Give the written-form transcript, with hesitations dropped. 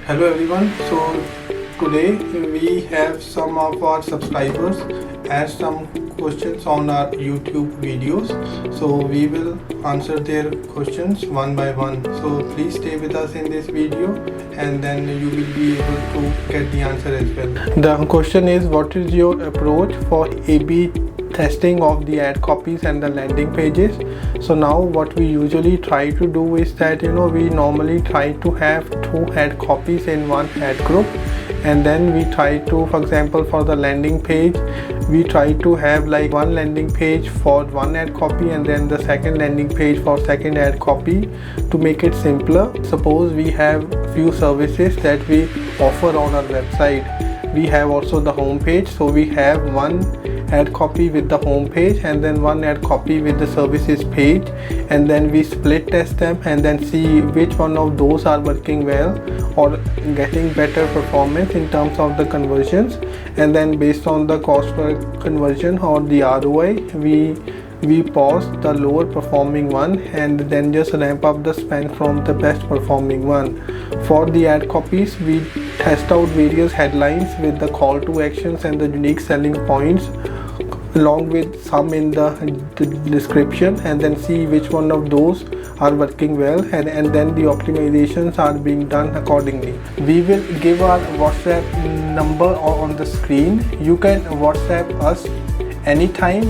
Hello everyone. So today we have some of our subscribers ask some questions on our YouTube videos. So we will answer their questions one by one. So please stay with us in this video and then you will be able to get the answer as well. The question is, what is your approach for A/B testing of the ad copies and the landing pages? So now what we usually try to do is that we normally try to have two ad copies in one ad group, and then we try to, for example, for the landing page we try to have like one landing page for one ad copy and then the second landing page for second ad copy to make it simpler. Suppose we have few services that we offer on our website. We have also the home page, so we have one ad copy with the home page and then one ad copy with the services page, and then we split test them and then see which one of those are working well or getting better performance in terms of the conversions, and then based on the cost per conversion or the ROI we pause the lower performing one and then just ramp up the spend from the best performing one. For the ad copies, we test out various headlines with the call to actions and the unique selling points along with some in the description, and then see which one of those are working well, and then the optimizations are being done accordingly. We will give our WhatsApp number on the screen. You can WhatsApp us anytime